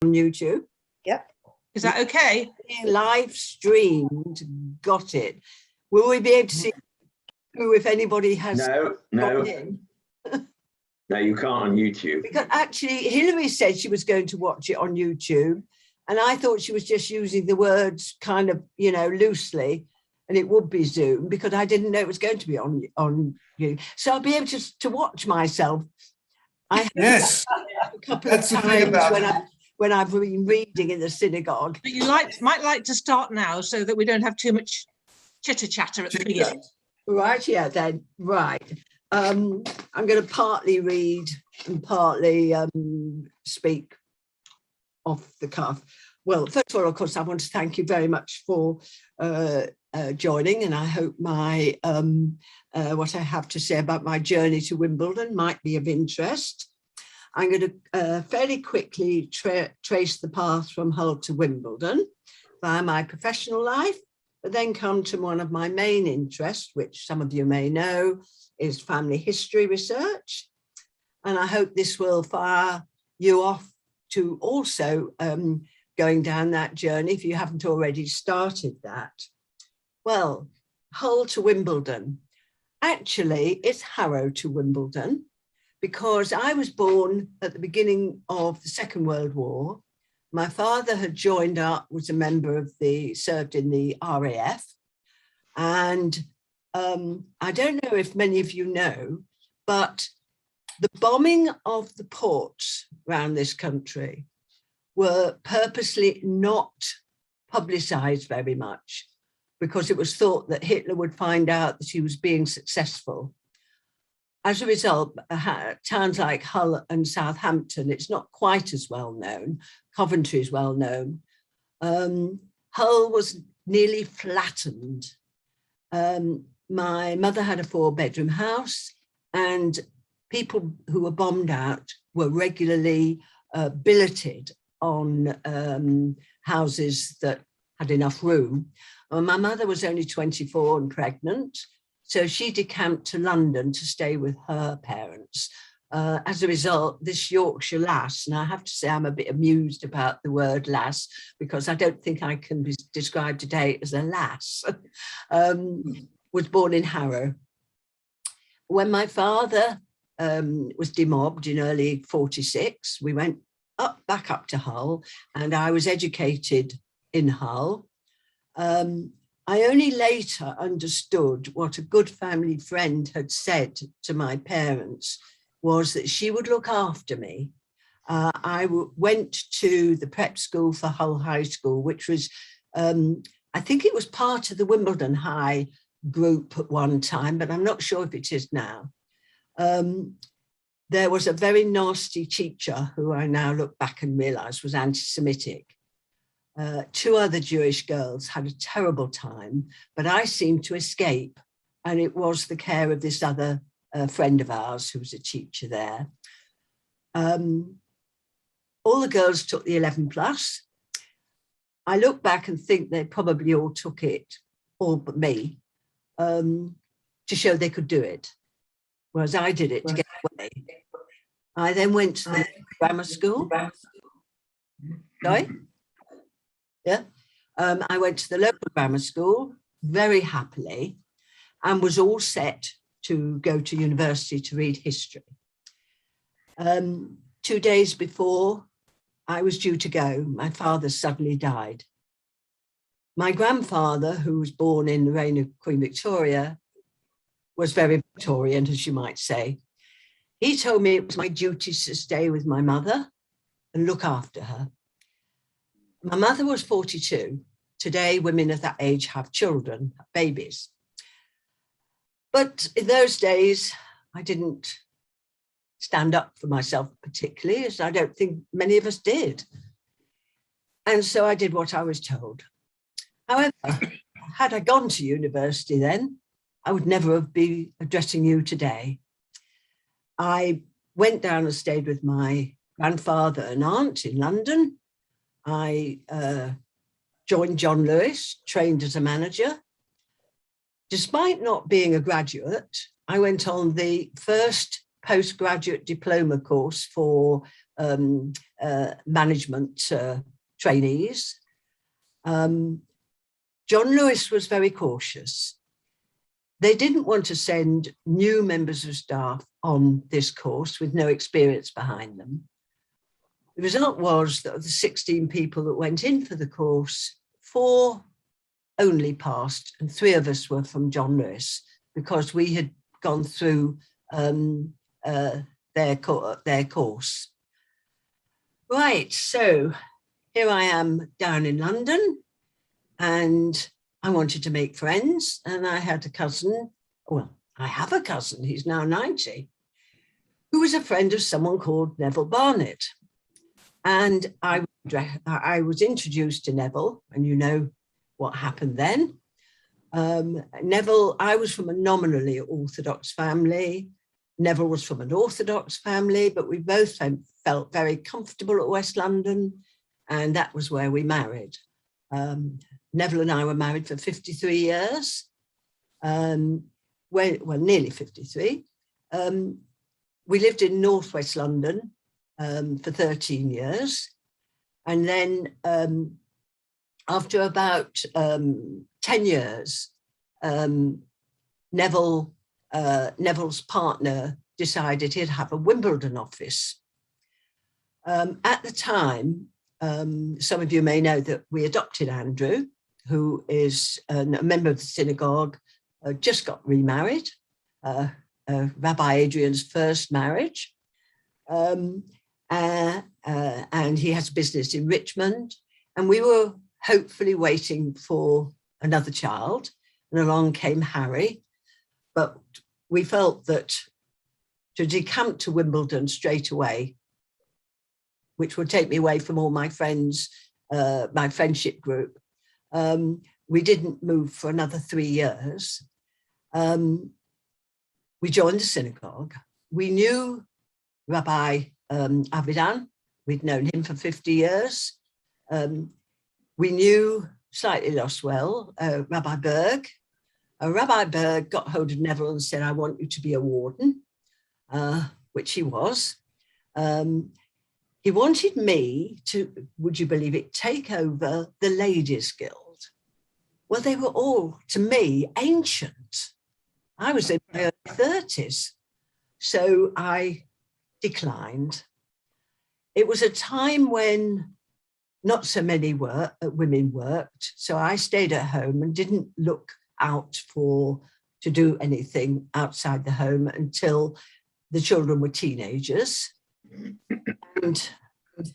on YouTube. Yep. Is that okay? Live streamed, got it. Will we be able to see who, if anybody has No, in? no, you can't on YouTube. Because actually, Hilary said she was going to watch it on YouTube, and I thought she was just using the words kind of, you know, loosely, and it would be Zoom, because I didn't know it was going to be on you. So I'll be able to watch myself. I Yes, a couple that's of the thing times about when I've been reading in the synagogue. But you might like to start now so that we don't have too much chitter-chatter at the beginning. Right, yeah, then, right. I'm going to partly read and partly speak off the cuff. Well, first of all, of course, I want to thank you very much for joining, and I hope my what I have to say about my journey to Wimbledon might be of interest. I'm going to fairly quickly trace the path from Hull to Wimbledon via my professional life, but then come to one of my main interests, which some of you may know, is family history research. And I hope this will fire you off to also going down that journey if you haven't already started that. Well, Hull to Wimbledon. Actually, it's Harrow to Wimbledon, because I was born at the beginning of the Second World War. My father had joined up, was a member of served in the RAF. And I don't know if many of you know, but the bombing of the ports around this country were purposely not publicized very much, because it was thought that Hitler would find out that he was being successful. As a result, towns like Hull and Southampton, it's not quite as well known. Coventry is well known. Hull was nearly flattened. My mother had a 4-bedroom house, and people who were bombed out were regularly billeted on houses that had enough room. My mother was only 24 and pregnant, so she decamped to London to stay with her parents. As a result, this Yorkshire lass, and I have to say I'm a bit amused about the word lass, because I don't think I can be described today as a lass, was born in Harrow. When my father was demobbed in early 46, we went back up to Hull, and I was educated in Hull. I only later understood what a good family friend had said to my parents was that she would look after me. I went to the prep school for Hull High School, which was, I think it was part of the Wimbledon High group at one time, but I'm not sure if it is now. There was a very nasty teacher who I now look back and realise was anti-Semitic. 2 other Jewish girls had a terrible time, but I seemed to escape. And it was the care of this other friend of ours who was a teacher there. All the girls took the 11 plus. I look back and think they probably all took it, all but me, to show they could do it. Whereas I did it to get away. I then went to the grammar school. Sorry? Yeah. I went to the local grammar school very happily and was all set to go to university to read history. 2 days before I was due to go, my father suddenly died. My grandfather, who was born in the reign of Queen Victoria, was very Victorian, as you might say. He told me it was my duty to stay with my mother and look after her. My mother was 42. Today, women of that age have children, babies. But in those days, I didn't stand up for myself particularly, as I don't think many of us did. And so I did what I was told. However, had I gone to university then, I would never have been addressing you today. I went down and stayed with my grandfather and aunt in London. I joined John Lewis, trained as a manager. Despite not being a graduate, I went on the first postgraduate diploma course for management trainees. John Lewis was very cautious. They didn't want to send new members of staff on this course with no experience behind them. The result was that of the 16 people that went in for the course, 4 only passed, and 3 of us were from John Lewis, because we had gone through their course. Right, so here I am down in London, and I wanted to make friends, and I had a cousin, well, I have a cousin, he's now 90, who was a friend of someone called Neville Barnett. And I was introduced to Neville, and you know what happened then. Neville, I was from a nominally Orthodox family. Neville was from an Orthodox family, but we both felt very comfortable at West London, and that was where we married. Neville and I were married for 53 years, nearly 53. We lived in northwest London for 13 years. And then after about 10 years, Neville's partner decided he'd have a Wimbledon office. At the time, some of you may know that we adopted Andrew, who is a member of the synagogue, just got remarried, Rabbi Adrian's first marriage. And he has a business in Richmond, and we were hopefully waiting for another child, and along came Harry. But we felt that to decamp to Wimbledon straight away, which would take me away from all my friends, my friendship group, we didn't move for another 3 years. We joined the synagogue. We knew Rabbi Avidan. We'd known him for 50 years. We knew, slightly lost well, Rabbi Berg. Rabbi Berg got hold of Neville and said, I want you to be a warden, which he was. He wanted me to, would you believe it, take over the Ladies' Guild. Well, they were all, to me, ancient. I was in my early 30s. So I declined. It was a time when not so many women worked. So I stayed at home and didn't look out to do anything outside the home until the children were teenagers. And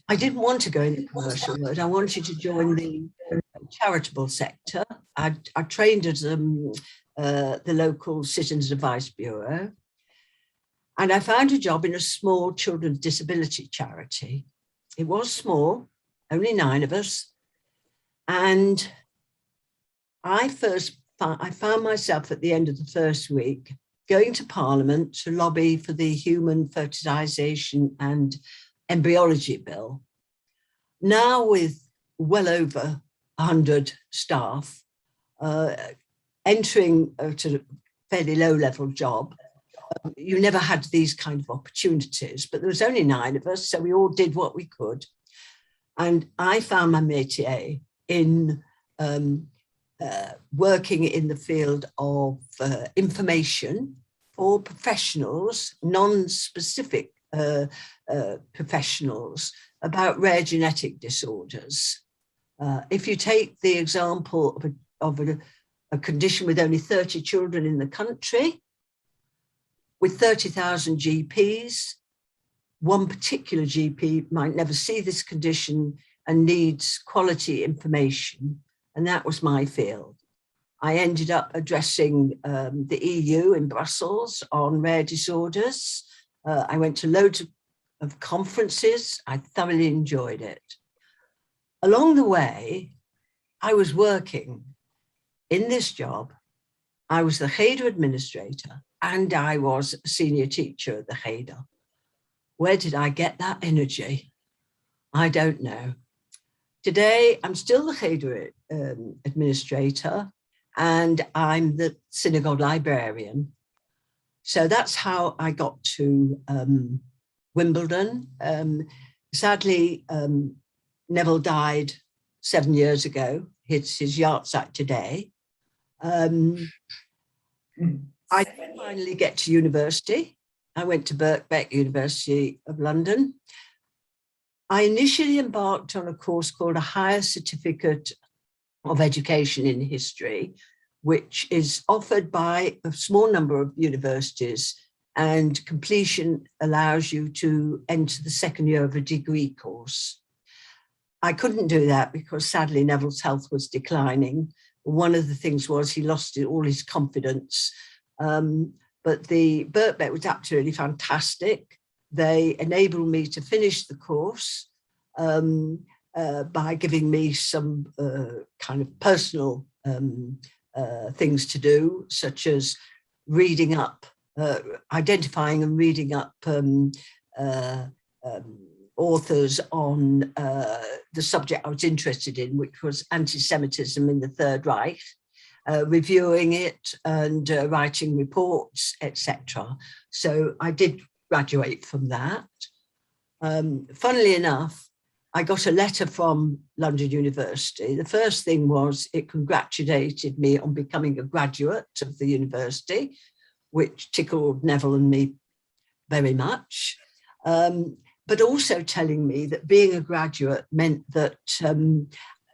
I didn't want to go in the commercial world. I wanted to join the charitable sector. I trained at the local Citizens Advice Bureau. And I found a job in a small children's disability charity. It was small, only 9 of us. And I found myself at the end of the first week going to Parliament to lobby for the Human Fertilisation and Embryology Bill. Now with well over 100 staff, entering to a fairly low-level job, you never had these kind of opportunities, but there was only 9 of us, so we all did what we could. And I found my métier in working in the field of information for professionals, non-specific professionals, about rare genetic disorders. If you take the example of a condition with only 30 children in the country, with 30,000 GPs, one particular GP might never see this condition and needs quality information, and that was my field. I ended up addressing the EU in Brussels on rare disorders. I went to loads of conferences. I thoroughly enjoyed it. Along the way, I was working in this job. I was the Cheder administrator and I was a senior teacher at the Cheder. Where did I get that energy? I don't know. Today, I'm still the Cheder administrator and I'm the synagogue librarian. So that's how I got to Wimbledon. sadly, Neville died 7 years ago. It's his yahrzeit today. I did finally get to university. I went to Birkbeck, University of London. I initially embarked on a course called a Higher Certificate of Education in History, which is offered by a small number of universities, and completion allows you to enter the second year of a degree course. I couldn't do that because sadly Neville's health was declining. One of the things was he lost all his confidence. But the Birkbeck was absolutely fantastic. They enabled me to finish the course by giving me some kind of personal things to do, such as reading up, identifying and reading up authors on the subject I was interested in, which was anti-Semitism in the Third Reich, reviewing it and writing reports, etc. So I did graduate from that. Funnily enough, I got a letter from London University. The first thing was it congratulated me on becoming a graduate of the university, which tickled Neville and me very much. But also telling me that being a graduate meant that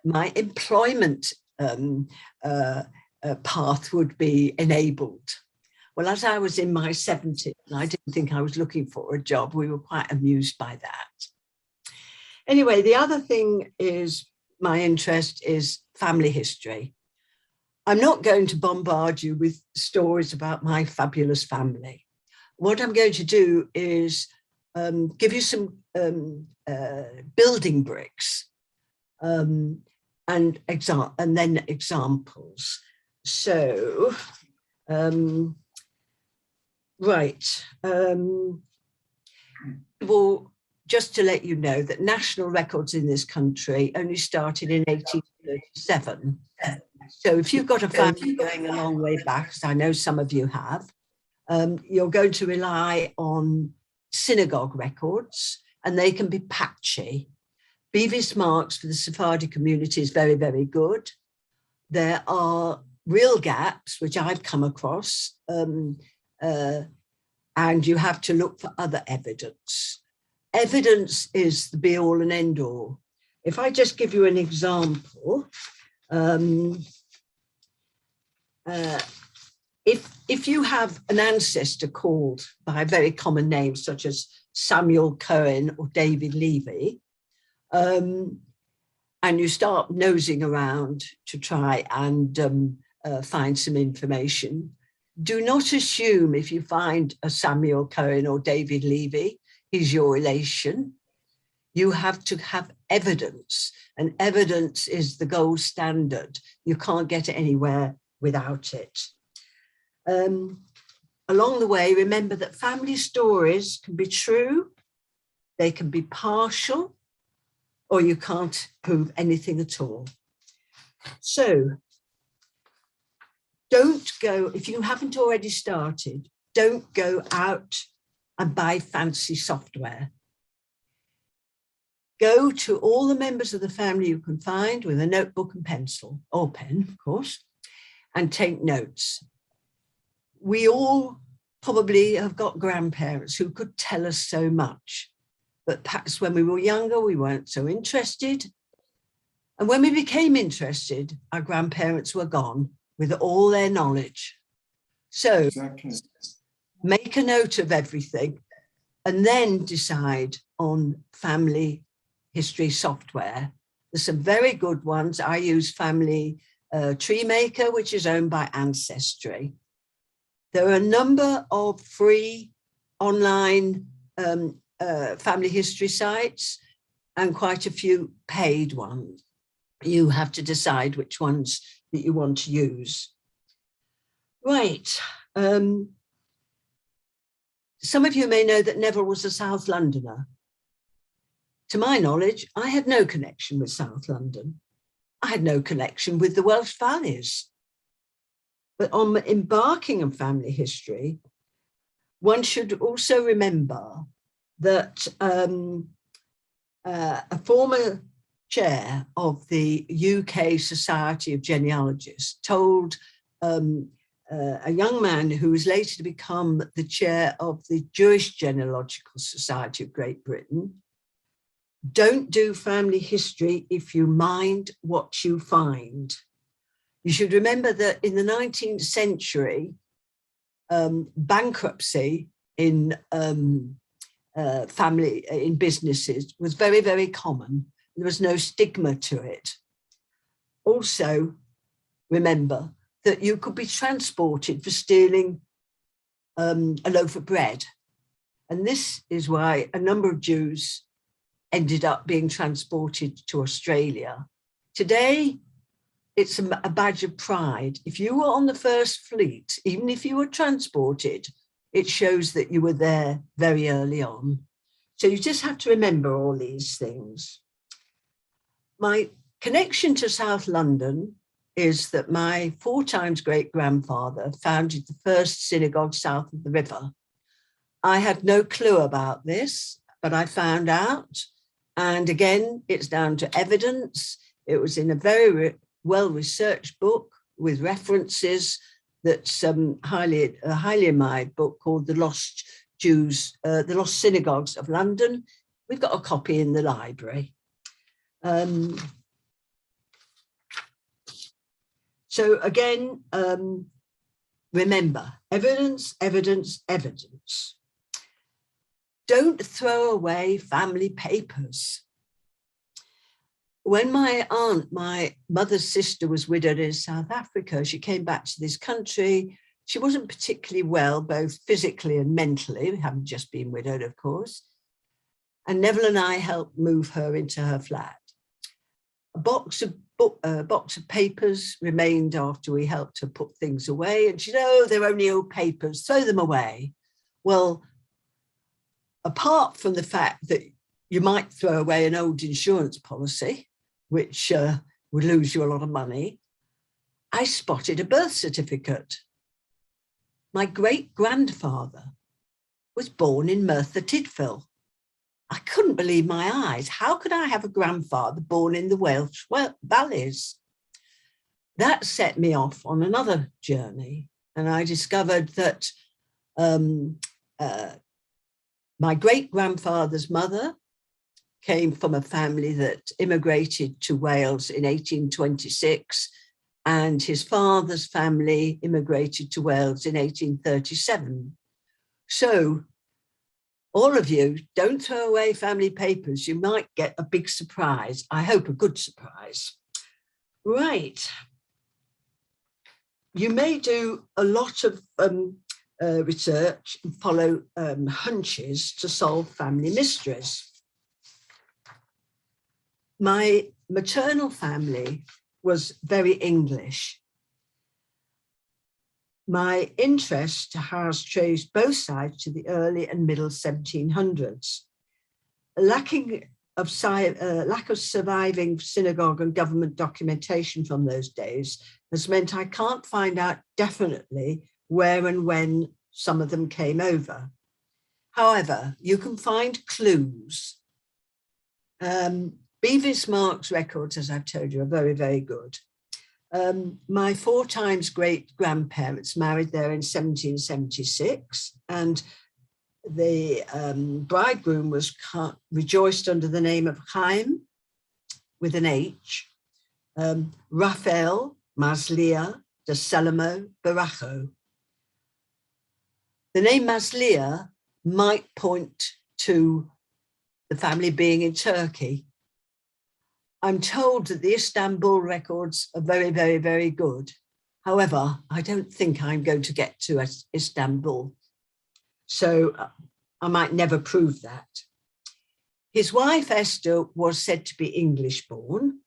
my employment path would be enabled. Well, as I was in my 70s and I didn't think I was looking for a job, we were quite amused by that. Anyway, the other thing is my interest is family history. I'm not going to bombard you with stories about my fabulous family. What I'm going to do is give you some building bricks and then examples. So, right. Well, just to let you know that national records in this country only started in 1837. So if you've got a family going a long way back, as I know some of you have, you're going to rely on synagogue records, and they can be patchy. Bevis Marks for the Sephardi community is very, very good. There are real gaps, which I've come across, and you have to look for other evidence. Evidence is the be all and end all. If I just give you an example, if you have an ancestor called by a very common name, such as Samuel Cohen or David Levy, and you start nosing around to try and find some information, do not assume if you find a Samuel Cohen or David Levy, he's your relation. You have to have evidence, and evidence is the gold standard. You can't get anywhere without it. Along the way, remember that family stories can be true, they can be partial, or you can't prove anything at all. So don't go, if you haven't already started, don't go out and buy fancy software. Go to all the members of the family you can find with a notebook and pencil, or pen, of course, and take notes. We all probably have got grandparents who could tell us so much, but perhaps when we were younger, we weren't so interested. And when we became interested, our grandparents were gone with all their knowledge. So exactly. Make a note of everything and then decide on family history software. There's some very good ones. I use Family Tree Maker, which is owned by Ancestry. There are a number of free online family history sites and quite a few paid ones. You have to decide which ones that you want to use. Right. Some of you may know that Neville was a South Londoner. To my knowledge, I had no connection with South London. I had no connection with the Welsh valleys. But on embarking on family history, one should also remember that a former chair of the UK Society of Genealogists told a young man who was later to become the chair of the Jewish Genealogical Society of Great Britain, don't do family history if you mind what you find. You should remember that in the 19th century, bankruptcy in in businesses was very, very common. There was no stigma to it. Also, remember that you could be transported for stealing a loaf of bread. And this is why a number of Jews ended up being transported to Australia. Today, it's a badge of pride. If you were on the first fleet, even if you were transported, it shows that you were there very early on. So you just have to remember all these things. My connection to South London is that my 4 times great-grandfather founded the first synagogue south of the river. I had no clue about this, but I found out. And again, it's down to evidence. It was in a very well-researched book with references that's highly admired book called The Lost Synagogues of London. We've got a copy in the library. So again, remember, evidence, evidence, evidence. Don't throw away family papers. When my aunt, my mother's sister, was widowed in South Africa, she came back to this country. She wasn't particularly well, both physically and mentally, having just been widowed, of course. And Neville and I helped move her into her flat. A box of papers remained after we helped her put things away. And she said, oh, they're only old papers, throw them away. Well, apart from the fact that you might throw away an old insurance policy, which would lose you a lot of money, I spotted a birth certificate. My great-grandfather was born in Merthyr Tydfil. I couldn't believe my eyes. How could I have a grandfather born in the Welsh valleys? That set me off on another journey, and I discovered that my great-grandfather's mother came from a family that immigrated to Wales in 1826, and his father's family immigrated to Wales in 1837. So all of you, don't throw away family papers. You might get a big surprise. I hope a good surprise. Right. You may do a lot of research and follow hunches to solve family mysteries. My maternal family was very English. My interest has traced both sides to the early and middle 1700s. Lack of surviving synagogue and government documentation from those days has meant I can't find out definitely where and when some of them came over. However, you can find clues. Bevis Mark's records, as I've told you, are very, very good. My 4 times great-grandparents married there in 1776, and the bridegroom was rejoiced under the name of Chaim, with an H, Raphael Maslia de Salamo Baracho. The name Maslia might point to the family being in Turkey. I'm told that the Istanbul records are very, very, very good. However, I don't think I'm going to get to Istanbul, so I might never prove that. His wife, Esther, was said to be English-born,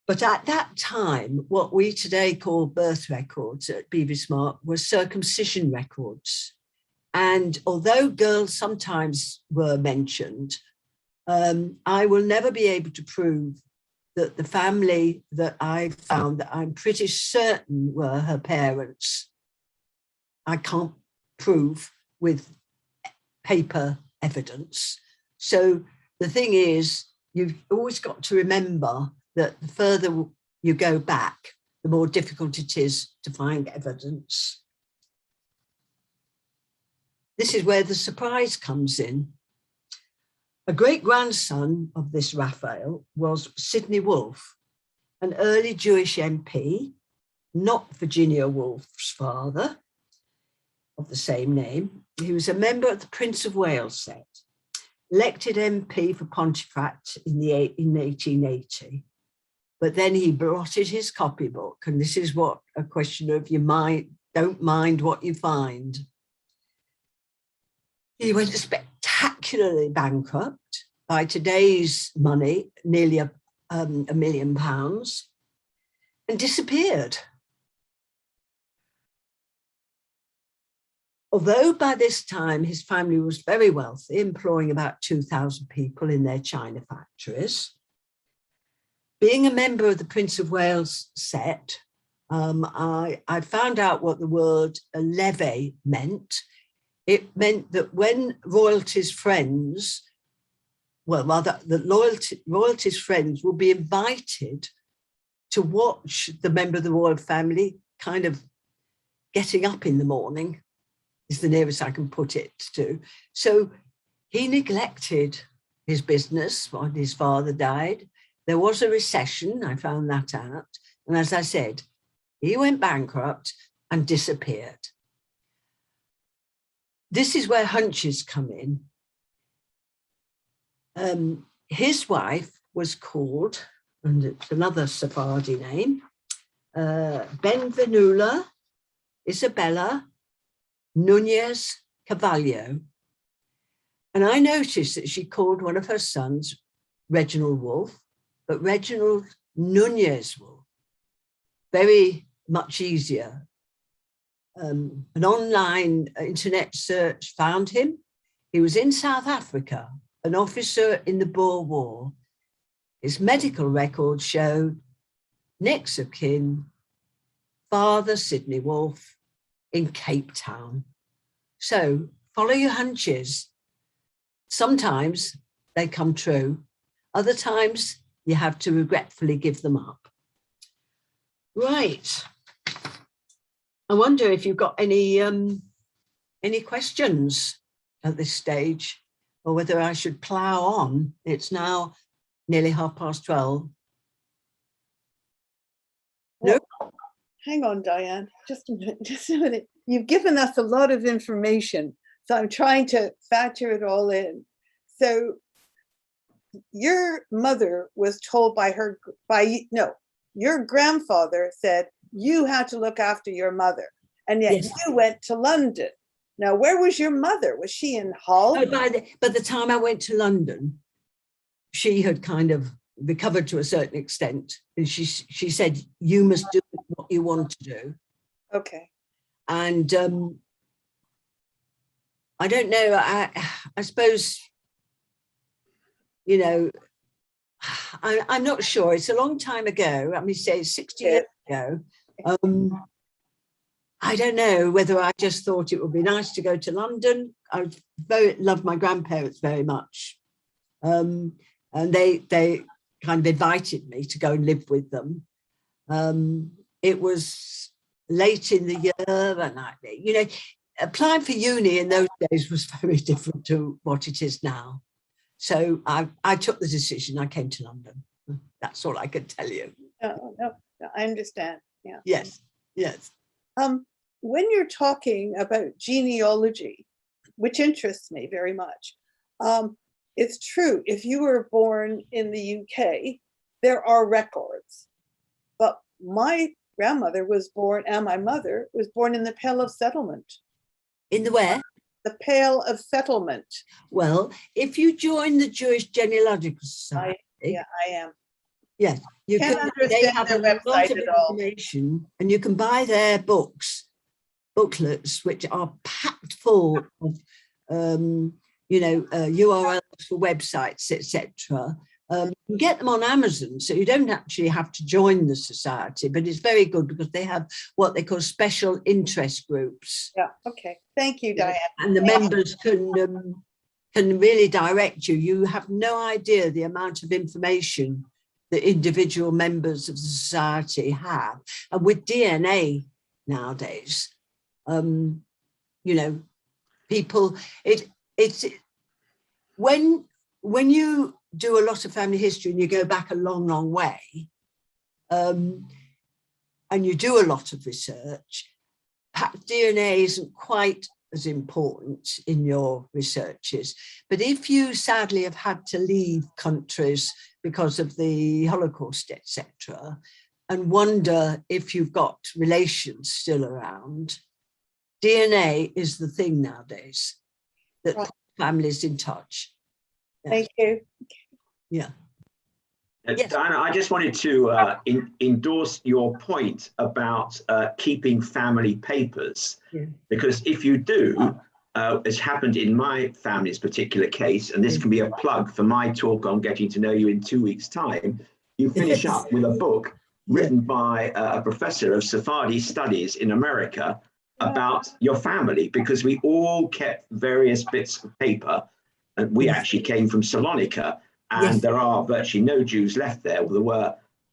but at that time, what we today call birth records at Bevis Mark were circumcision records. And although girls sometimes were mentioned, I will never be able to prove that the family that I found, that I'm pretty certain were her parents, I can't prove with paper evidence. So the thing is, you've always got to remember that the further you go back, the more difficult it is to find evidence. This is where the surprise comes in. A great-grandson of this Raphael was Sidney Wolfe, an early Jewish MP, not Virginia Woolf's father, of the same name. He was a member of the Prince of Wales set, elected MP for Pontefract in 1880. But then he blotted his copybook, and this is what a question of don't mind what you find. He went spectacularly bankrupt, by today's money, nearly £1 million, and disappeared. Although by this time his family was very wealthy, employing about 2,000 people in their china factories, being a member of the Prince of Wales set, I found out what the word levee meant. It meant that when royalty's friends, well, rather, that royalty's friends will be invited to watch the member of the royal family kind of getting up in the morning, is the nearest I can put it to. So he neglected his business when his father died. There was a recession, I found that out. And as I said, he went bankrupt and disappeared. This is where hunches come in. His wife was called, and it's another Sephardi name, Benvenula Isabella Nunez Carvalho. And I noticed that she called one of her sons Reginald Wolfe, but Reginald Nunez Wolfe. Very much easier. An online internet search found him. He was in South Africa, an officer in the Boer War. His medical record showed next of kin, Father Sidney Wolfe in Cape Town. So follow your hunches. Sometimes they come true. Other times you have to regretfully give them up. Right. I wonder if you've got any questions at this stage, or whether I should plough on. It's now nearly 12:30. No? Hang on, Diane, just a minute, just a minute. You've given us a lot of information, so I'm trying to factor it all in. So your mother was told your grandfather said you had to look after your mother, and yet Yes. you went to London. Now, where was your mother? Was she in Hull? Oh, by the time I went to London, she had kind of recovered to a certain extent. And she said, you must do what you want to do. Okay. And I don't know, I suppose, you know, I'm not sure. It's a long time ago. I mean, say 60 years ago. I don't know whether I just thought it would be nice to go to London. I loved my grandparents very much. And they kind of invited me to go and live with them. It was late in the year, and applying for uni in those days was very different to what it is now. So I took the decision. I came to London. That's all I could tell you. No, I understand. Yeah. Yes. Yes. When you're talking about genealogy, which interests me very much, it's true. If you were born in the UK, there are records. But my grandmother was born, and my mother was born in the Pale of Settlement. In the where? The Pale of Settlement. Well, if you join the Jewish Genealogical Society, I am. yes, you Can't can. understand They have a their lot website of at all. information, and you can buy their booklets, which are packed full of, URLs for websites, etc. You can get them on Amazon, so you don't actually have to join the society, but it's very good because they have what they call special interest groups. Yeah. Okay. Thank you, Diane. And the members can can really direct you. You have no idea the amount of information that individual members of the society have. And with DNA nowadays, you know, people, it's when you do a lot of family history and you go back a long, long way, and you do a lot of research, perhaps DNA isn't quite as important in your researches. But if you sadly have had to leave countries because of the Holocaust, etc., and wonder if you've got relations still around, DNA is the thing nowadays that puts families in touch. Yeah. Thank you. Yeah. Yes. Diana, I just wanted to endorse your point about keeping family papers, because if you do, as happened in my family's particular case, and this can be a plug for my talk on getting to know you in 2 weeks' time, you finish up with a book written by a professor of Sephardi studies in America about your family, because we all kept various bits of paper, and we actually came from Salonika. And there are virtually no Jews left there.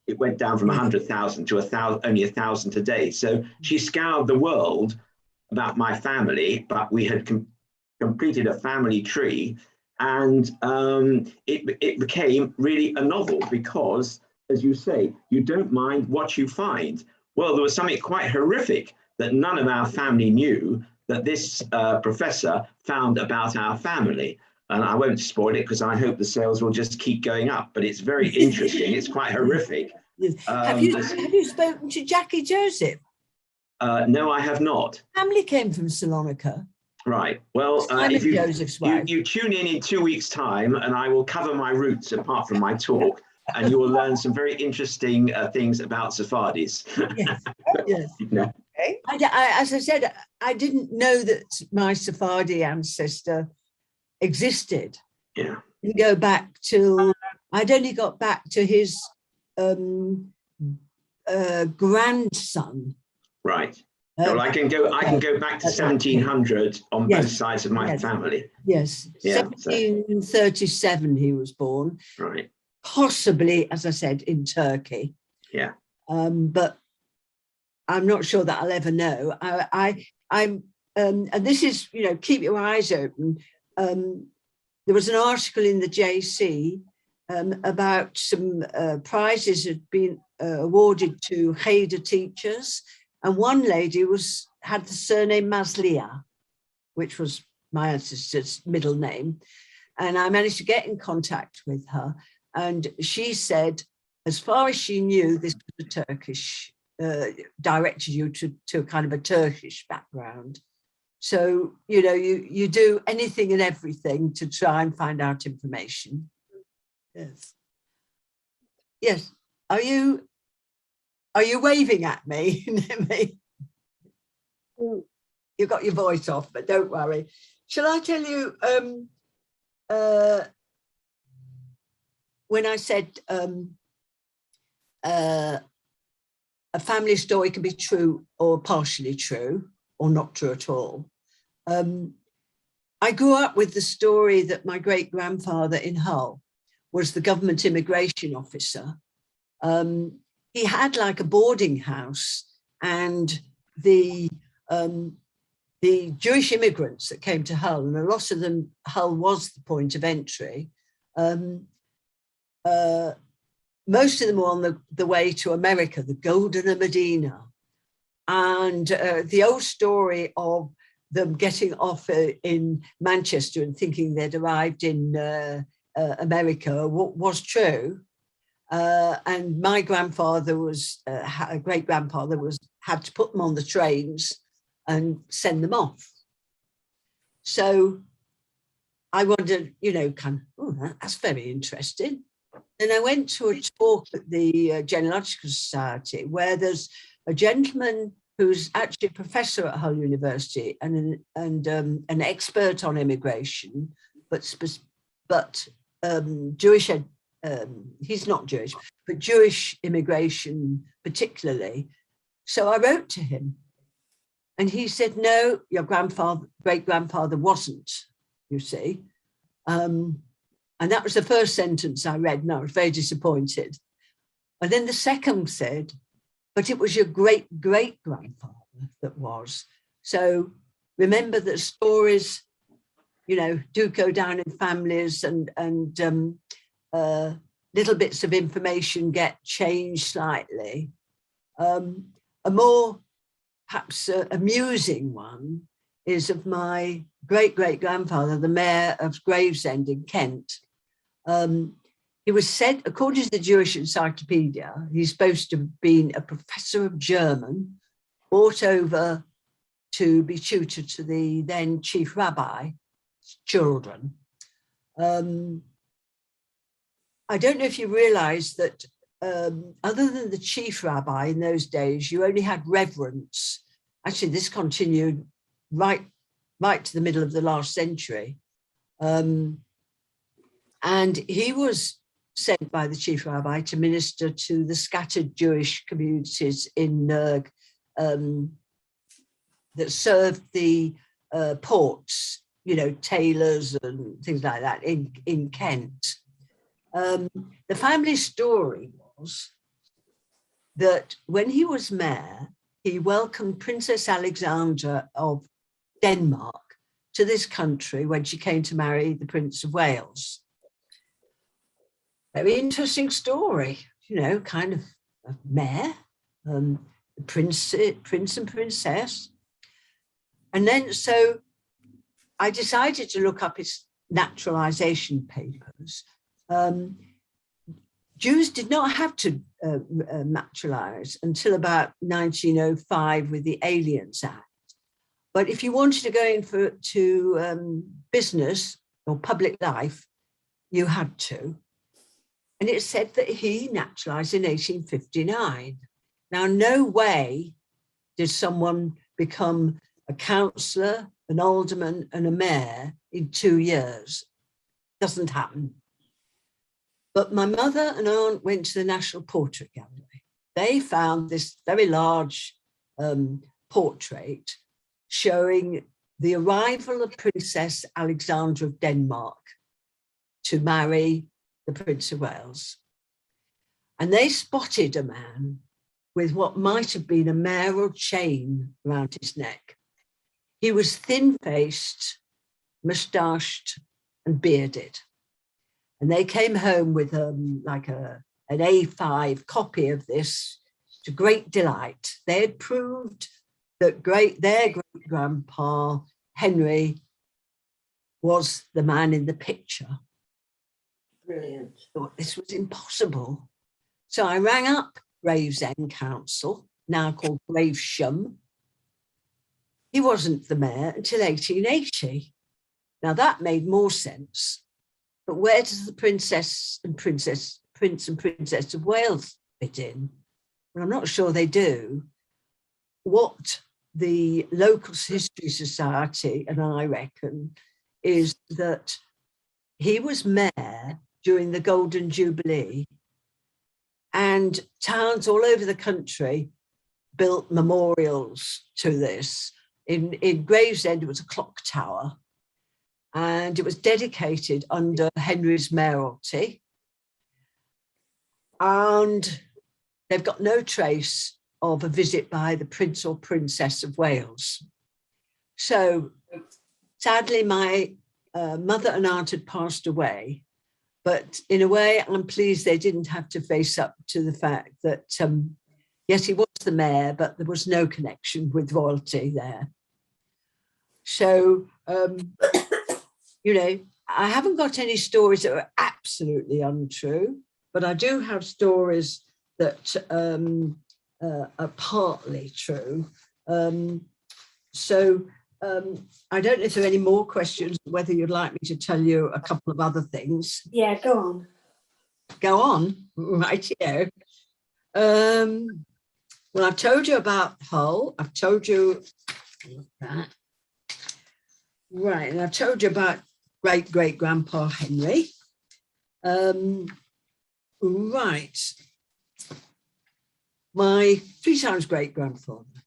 It went down from 100,000 to only 1,000 today. So she scoured the world about my family, but we had completed a family tree, and it became really a novel because, as you say, you don't mind what you find. Well, there was something quite horrific that none of our family knew that this professor found about our family. And I won't spoil it because I hope the sales will just keep going up. But it's very interesting. It's quite horrific. Have you spoken to Jackie Joseph? No, I have not. Family came from Salonika. Right. Well, if you tune in 2 weeks' time, and I will cover my roots apart from my talk, and you will learn some very interesting things about Sephardis. Yes. Yes. No. Okay. As I said, I didn't know that my Sephardi ancestor existed. Yeah. Didn't go back till I'd only got back to his grandson. Right. Well, I can go back to 1700 on both sides of my family. Yes. Yeah, 1737 he was born. Right. Possibly, as I said, in Turkey. Yeah. But I'm not sure that I'll ever know. I'm and this is, you know, keep your eyes open. There was an article in the JC about some prizes had been awarded to Cheder teachers, and one lady had the surname Maslia, which was my ancestor's middle name, and I managed to get in contact with her, and she said, as far as she knew, this was a Turkish, directed you to a kind of a Turkish background. So, you know, you do anything and everything to try and find out information. Yes. Yes. Are you waving at me? You got your voice off, but don't worry. Shall I tell you, when I said a family story can be true or partially true or not true at all. I grew up with the story that my great-grandfather in Hull was the government immigration officer. He had like a boarding house, and the Jewish immigrants that came to Hull, and a lot of them, Hull was the point of entry. Most of them were on the way to America, the Golden Medina. And the old story of them getting off in Manchester and thinking they'd arrived in America was true. And my grandfather great-grandfather had to put them on the trains and send them off. So I wondered, you know, that's very interesting. Then I went to a talk at the Genealogical Society, where there's a gentleman who's actually a professor at Hull University and an expert on immigration, but Jewish. He's not Jewish, but Jewish immigration particularly. So I wrote to him, and he said, "No, your great-grandfather wasn't. You see." And that was the first sentence I read, and I was very disappointed. And then the second said, but it was your great-great-grandfather that was. So remember that stories, you know, do go down in families, and little bits of information get changed slightly. A more perhaps amusing one is of my great-great-grandfather, the mayor of Gravesend in Kent. He was said, according to the Jewish Encyclopedia, he's supposed to have been a professor of German, brought over to be tutor to the then chief rabbi's children. I don't know if you realize that other than the chief rabbi in those days, you only had reverends. Actually, this continued right to the middle of the last century. And he was sent by the chief rabbi to minister to the scattered Jewish communities in that served the ports, you know, tailors and things like that in Kent. The family story was that when he was mayor, he welcomed Princess Alexandra of Denmark to this country when she came to marry the Prince of Wales. Very interesting story, you know, kind of a mayor, the prince and princess. And then, so I decided to look up his naturalization papers. Jews did not have to naturalize until about 1905 with the Aliens Act. But if you wanted to go into business or public life, you had to. And it said that he naturalized in 1859. Now, no way did someone become a councillor, an alderman, and a mayor in 2 years. Doesn't happen. But my mother and aunt went to the National Portrait Gallery. They found this very large portrait showing the arrival of Princess Alexandra of Denmark to marry the Prince of Wales. And they spotted a man with what might have been a mayoral chain around his neck. He was thin-faced, moustached, and bearded. And they came home with like an A5 copy of this, to great delight. They had proved that their great-grandpa, Henry, was the man in the picture. Brilliant. Thought this was impossible. So I rang up Gravesend Council, now called Gravesham. He wasn't the mayor until 1880. Now that made more sense. But where does the Prince and Princess of Wales fit in? Well, I'm not sure they do. What the local history society and I reckon is that he was mayor during the Golden Jubilee, and towns all over the country built memorials to this. In Gravesend, it was a clock tower, and it was dedicated under Henry's mayoralty. And they've got no trace of a visit by the Prince or Princess of Wales. So sadly, my mother and aunt had passed away, but in a way, I'm pleased they didn't have to face up to the fact that, yes, he was the mayor, but there was no connection with royalty there. So, you know, I haven't got any stories that are absolutely untrue, but I do have stories that are partly true. I don't know if there are any more questions, whether you'd like me to tell you a couple of other things. Yeah, go on. Go on, right, yeah. Well, I've told you about Hull. I've told you that. Right, and I've told you about great-great-grandpa Henry. Right. My 3 times great-grandfather,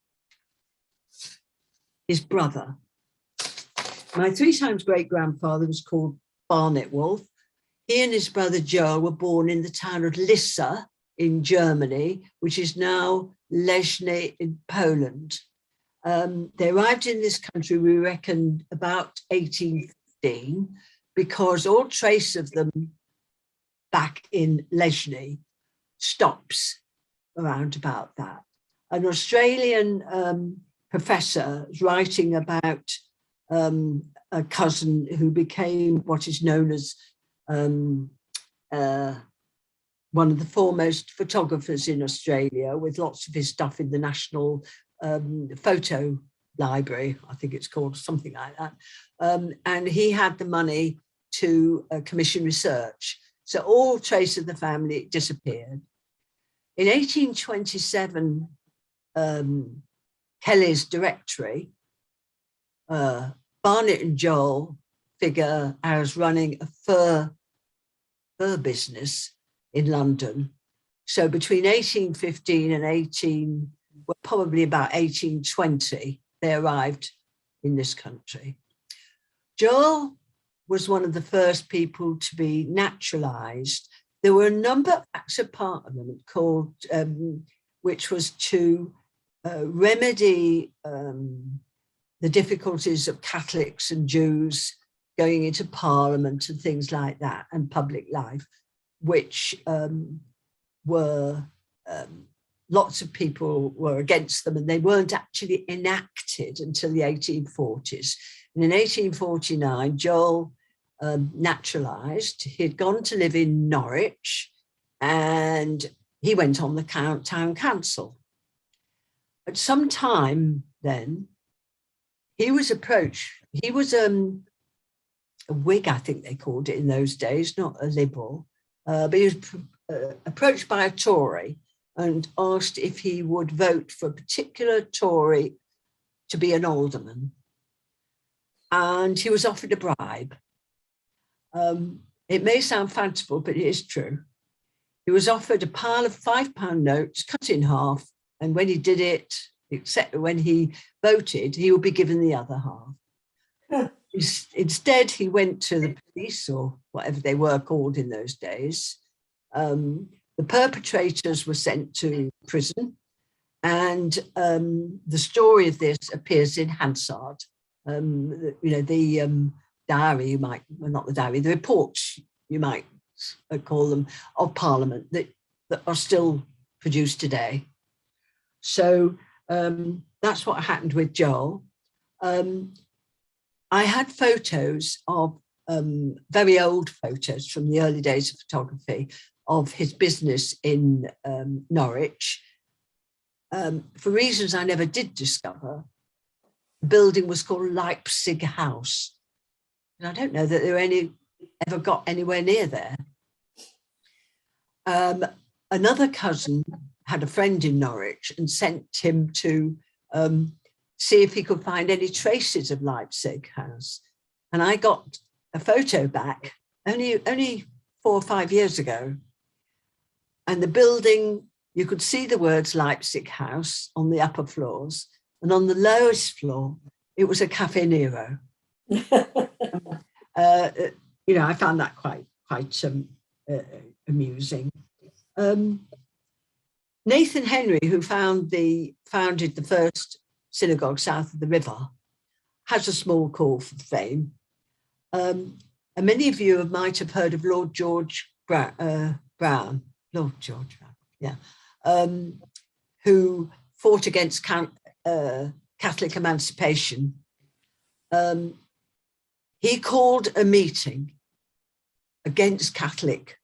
his brother. My 3 times great-grandfather was called Barnet Wolf. He and his brother Joe were born in the town of Lissa in Germany, which is now Leszno in Poland. They arrived in this country, we reckon, about 1815, because all trace of them back in Leszno stops around about that. An Australian professor is writing about a cousin who became what is known as one of the foremost photographers in Australia, with lots of his stuff in the National Photo Library, I think it's called, something like that. And he had the money to commission research. So all trace of the family disappeared. In 1827, Kelly's Directory, Barnet and Joel figure as running a fur business in London. So between 1815 and probably about 1820, they arrived in this country. Joel was one of the first people to be naturalized. There were a number of acts of parliament called, which was to remedy the difficulties of Catholics and Jews going into parliament and things like that, and public life, which were, lots of people were against them, and they weren't actually enacted until the 1840s. And in 1849, Joel naturalized. He'd gone to live in Norwich, and he went on the town council. At some time then, he was approached. He was a Whig, I think they called it in those days, not a Liberal, but he was approached by a Tory and asked if he would vote for a particular Tory to be an alderman. And he was offered a bribe. It may sound fanciful, but it is true. He was offered a pile of £5 notes cut in half, and when he did it, except when he voted, he would be given the other half. Huh. Instead, he went to the police, or whatever they were called in those days. The perpetrators were sent to prison, and the story of this appears in Hansard. The diary, you might, well, not the diary, the reports, you might call them, of Parliament that are still produced today. So that's what happened with Joel. I had photos of, very old photos from the early days of photography of his business in Norwich. For reasons I never did discover, the building was called Leipzig House. And I don't know that there ever got anywhere near there. Another cousin had a friend in Norwich and sent him to see if he could find any traces of Leipzig House. And I got a photo back only 4 or 5 years ago. And the building, you could see the words Leipzig House on the upper floors. And on the lowest floor, it was a Cafe Nero. I found that quite amusing. Nathan Henry, who founded the first synagogue south of the river, has a small call for fame. And many of you might have heard of Lord George Brown, who fought against Catholic emancipation. He called a meeting against Catholic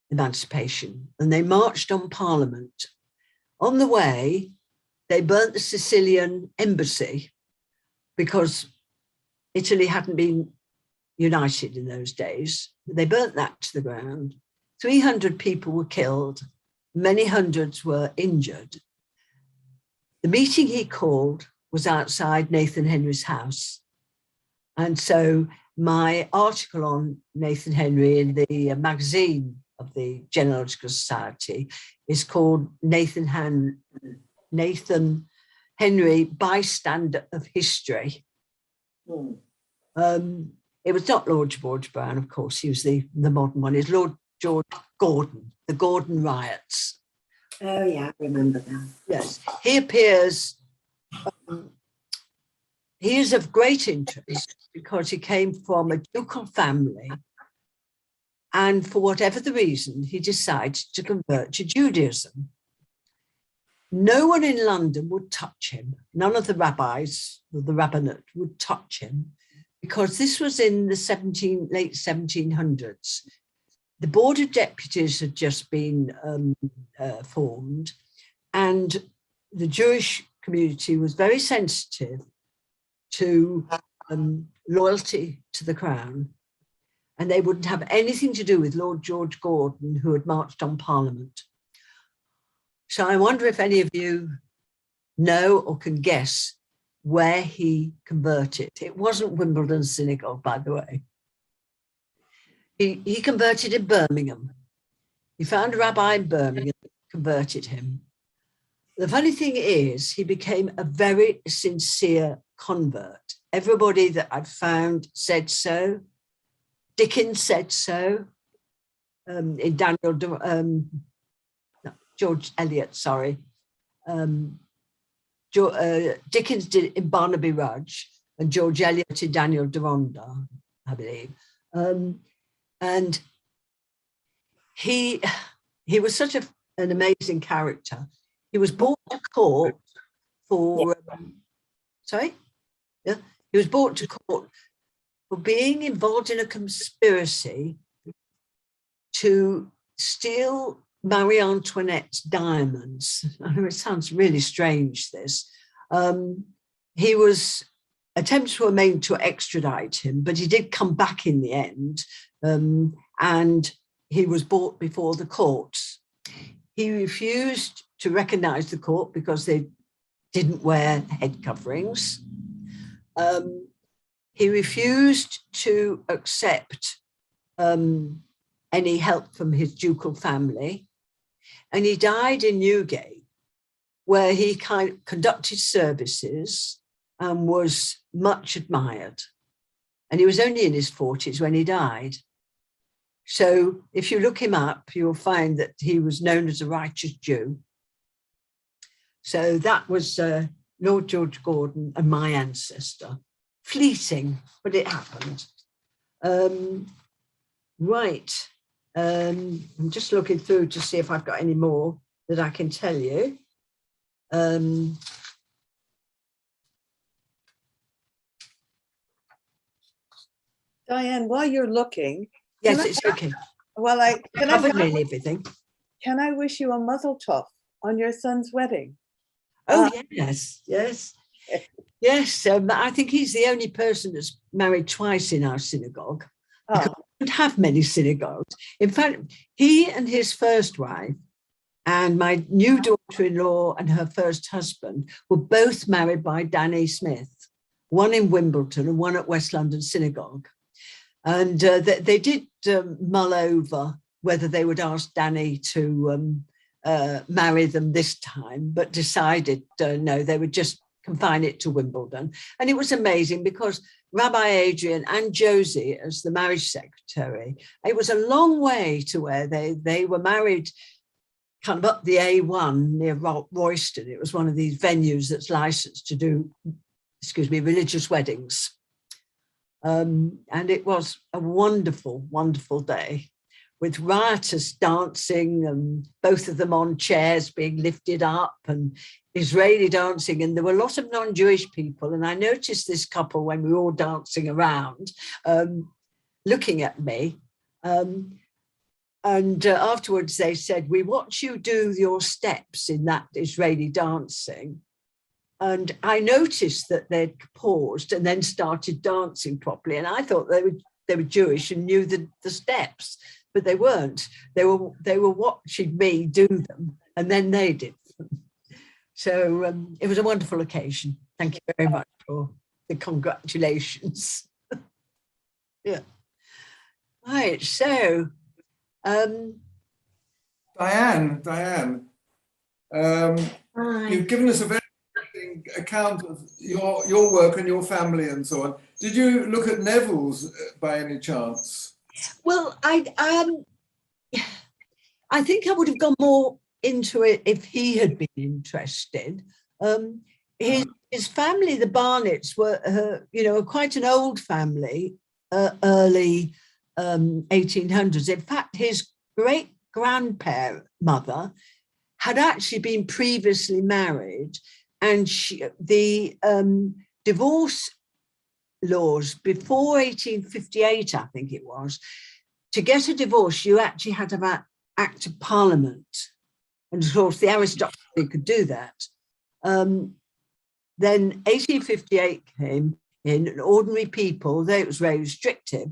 emancipation, and they marched on Parliament. On the way, they burnt the Sicilian embassy because Italy hadn't been united in those days. They burnt that to the ground. 300 people were killed. Many hundreds were injured. The meeting he called was outside Nathan Henry's house. And so my article on Nathan Henry in the magazine of the Genealogical Society is called Nathan Henry, Bystander of History. It was not Lord George Brown, of course. He was the modern one. It's Lord George Gordon, the Gordon riots. Oh, yeah, I remember that. Yes, he appears, he is of great interest because he came from a ducal family, and for whatever the reason, he decided to convert to Judaism. No one in London would touch him. None of the rabbis or the rabbinate would touch him because this was in the late 1700s. The Board of Deputies had just been formed, and the Jewish community was very sensitive to loyalty to the crown, and they wouldn't have anything to do with Lord George Gordon, who had marched on Parliament. So I wonder if any of you know or can guess where he converted. It wasn't Wimbledon Synagogue, by the way. He converted in Birmingham. He found a rabbi in Birmingham, converted him. The funny thing is, he became a very sincere convert. Everybody that I've found said so. Dickens said so. In George Eliot, sorry. Dickens did it in Barnaby Rudge, and George Eliot in Daniel Deronda, I believe. And he was such an amazing character. He was brought to court for, he was brought to court for being involved in a conspiracy to steal Marie Antoinette's diamonds. I know it sounds really strange, this. Attempts were made to extradite him, but he did come back in the end, and he was brought before the courts. He refused to recognize the court because they didn't wear head coverings. He refused to accept any help from his ducal family, and he died in Newgate, where he conducted services and was much admired. And he was only in his 40s when he died. So if you look him up, you'll find that he was known as a righteous Jew. So that was Lord George Gordon and my ancestor. Fleeting, but it happened. Right. I'm just looking through to see if I've got any more that I can tell you. Diane, while you're looking, Yes, it's okay. can Nearly everything. I wish you a mazel tov on your son's wedding? Oh, yes. I think he's the only person that's married twice in our synagogue. We don't have many synagogues. In fact, he and his first wife and my new daughter-in-law and her first husband were both married by Danny Smith, one in Wimbledon and one at West London Synagogue. And they did mull over whether they would ask Danny to marry them this time, but decided no, they would just confine it to Wimbledon. And it was amazing because Rabbi Adrian and Josie as the marriage secretary, it was a long way to where they were married kind of up the A1 near Royston. It was one of these venues that's licensed to do, religious weddings. And it was a wonderful, wonderful day with riotous dancing and both of them on chairs being lifted up and Israeli dancing. And there were a lot of non-Jewish people. And I noticed this couple when we were all dancing around, looking at me. And afterwards they said, we watch you do your steps in that Israeli dancing. And I noticed that they'd paused and then started dancing properly. And I thought they were Jewish and knew the steps, but they weren't. They were watching me do them, and then they did them. So it was a wonderful occasion. Thank you very much for the congratulations. Yeah. Right. So, Diane, Hi. you've given us a very interesting account of your work and your family and so on. Did you look at Neville's by any chance? Well, I think I would have gone more into it if he had been interested. His family, the Barnetts, were quite an old family, early 1800s. In fact, his great grandmother had actually been previously married, and the divorce laws before 1858, I think it was, to get a divorce, you actually had to have an Act of Parliament. And of course, the aristocracy could do that. Then 1858 came in, and ordinary people, though it was very restrictive,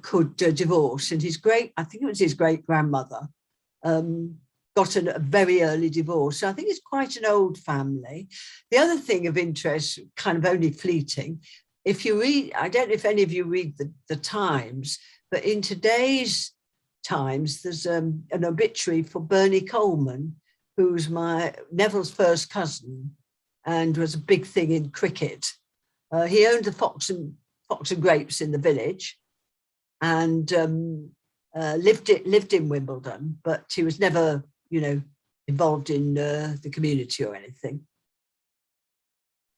could divorce. And I think it was his great grandmother, got a very early divorce. So I think it's quite an old family. The other thing of interest, kind of only fleeting, if you read, I don't know if any of you read the Times, but in today's Times, there's an obituary for Bernie Coleman, who's Neville's first cousin and was a big thing in cricket. He owned the Fox and Grapes in the village, and lived in Wimbledon, but he was never, involved in the community or anything.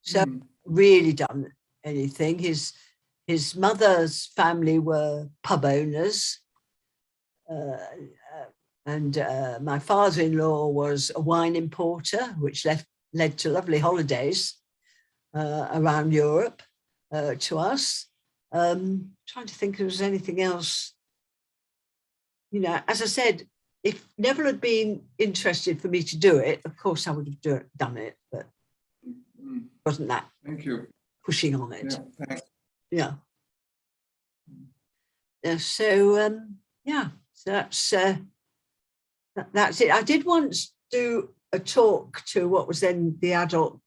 So really done anything. His mother's family were pub owners, and my father-in-law was a wine importer, which led to lovely holidays around Europe to us. Trying to think if there was anything else. As I said, if Neville had been interested for me to do it, of course I would have done it, but wasn't that Thank you. pushing on it. Yeah, thanks. Yeah. So that's it. I did once do a talk to what was then the adult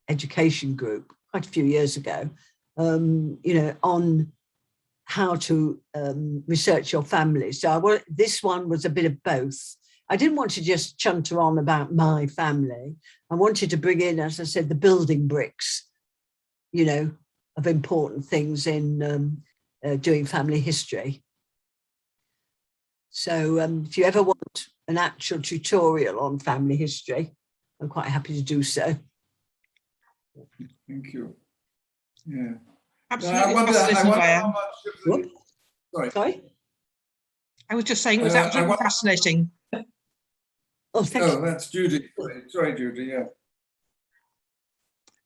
education group quite a few years ago, on how to research your family. So this one was a bit of both. I didn't want to just chunter on about my family. I wanted to bring in, as I said, the building bricks, of important things in doing family history. So if you ever want an actual tutorial on family history, I'm quite happy to do so. Thank you. Yeah. Absolutely I fascinating, wonder Diane. how much of the, Sorry? I was just saying it was absolutely fascinating. Oh, thank you. that's Judy. Sorry, Judy. Yeah.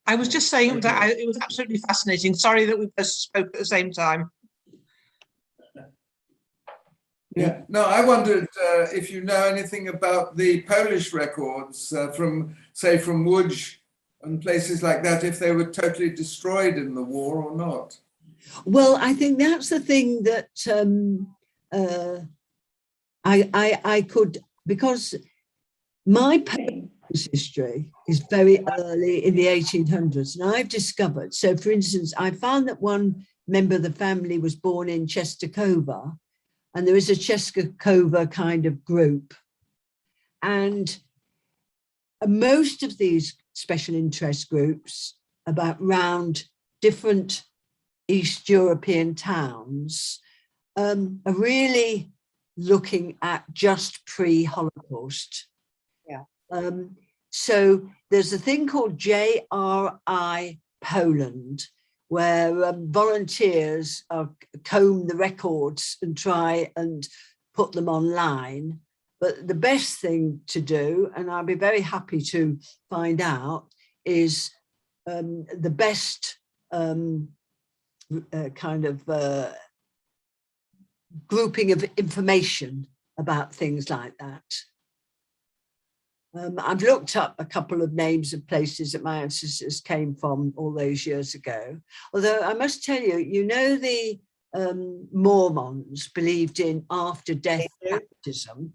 I was just saying that it was absolutely fascinating. Sorry that we both spoke at the same time. Yeah. No, I wondered if you know anything about the Polish records from Łódź and places like that, if they were totally destroyed in the war or not. Well, I think that's the thing that I could, because my Polish history is very early in the 1800s, and I've discovered, so for instance, I found that one member of the family was born in Częstochowa, and there is a Częstochowa kind of group. And most of these special interest groups round different East European towns are really looking at just pre-Holocaust. Yeah. So there's a thing called JRI Poland, where volunteers comb the records and try and put them online. But the best thing to do, and I'll be very happy to find out, is the best kind of grouping of information about things like that. I've looked up a couple of names of places that my ancestors came from all those years ago. Although I must tell you, the Mormons believed in after-death baptism.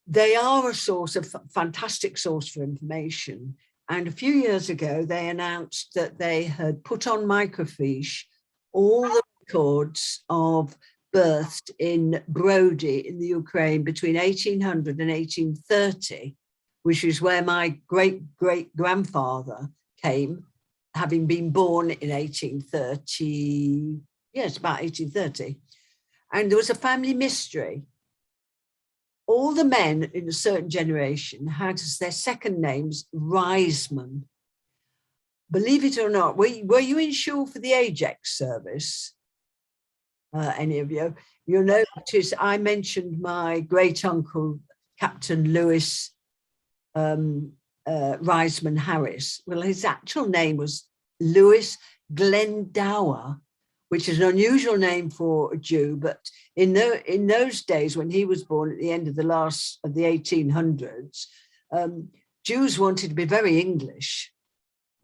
They are a fantastic source for information. And a few years ago, they announced that they had put on microfiche all the records of births in Brody in the Ukraine between 1800 and 1830, which is where my great-great-grandfather came, having been born in 1830. Yes, about 1830. And there was a family mystery. All the men in a certain generation had as their second names Riseman. Believe it or not, were you insured for the Ajax service? Any of you? You'll notice I mentioned my great uncle, Captain Lewis Riseman Harris. Well, his actual name was Lewis Glendower, which is an unusual name for a Jew, but in those days when he was born at the end of the 1800s, Jews wanted to be very English,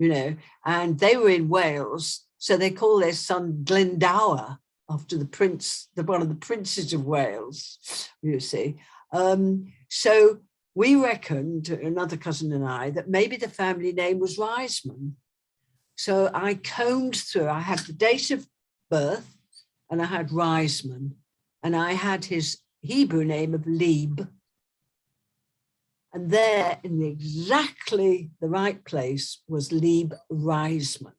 you know, and they were in Wales, so they call their son Glendower after the prince, one of the princes of Wales, you see. So we reckoned, another cousin and I, that maybe the family name was Riseman. So I combed through, I had the date of birth and I had Riseman, and I had his Hebrew name of Lieb. And there in exactly the right place was Lieb Riseman.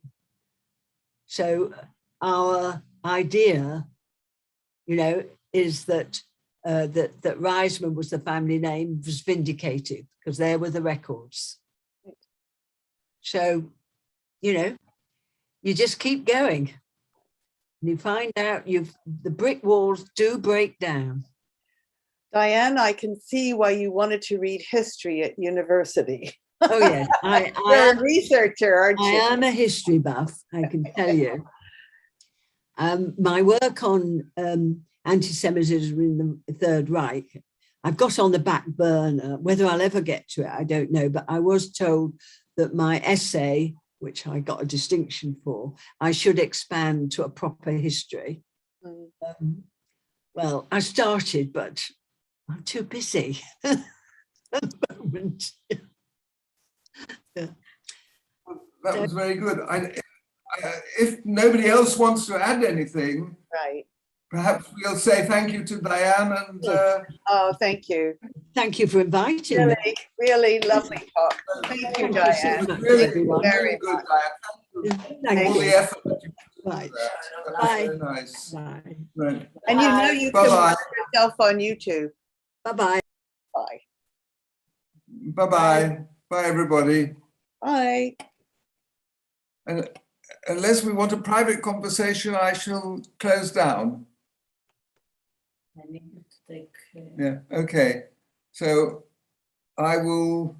So our idea, you know, is that that Riseman was the family name, was vindicated because there were the records. So, you know, you just keep going. You find out the brick walls do break down. Diane, I can see why you wanted to read history at university. Oh yes, I You're am a researcher, aren't I you? am a history buff, I can tell you. My work on anti-Semitism in the Third Reich, I've got on the back burner. Whether I'll ever get to it, I don't know. But I was told that my essay, which I got a distinction for, I should expand to a proper history. Well, I started, but I'm too busy at the moment. Yeah. That was very good. If nobody else wants to add anything, Right. perhaps we'll say thank you to Diane and Oh, thank you. Thank you for inviting me. Really, really lovely talk. Thank you, Thank you so Diane. much, really, everyone. really good, Diane. Thank you Thank for all the you. effort that you put into Right. that. That was Bye. very nice. Bye. Right. And you know you can Bye-bye. watch yourself on YouTube. Bye-bye. Bye. Bye-bye. Bye, everybody. Bye. And unless we want a private conversation, I shall close down. I need to take. Yeah, okay. So I will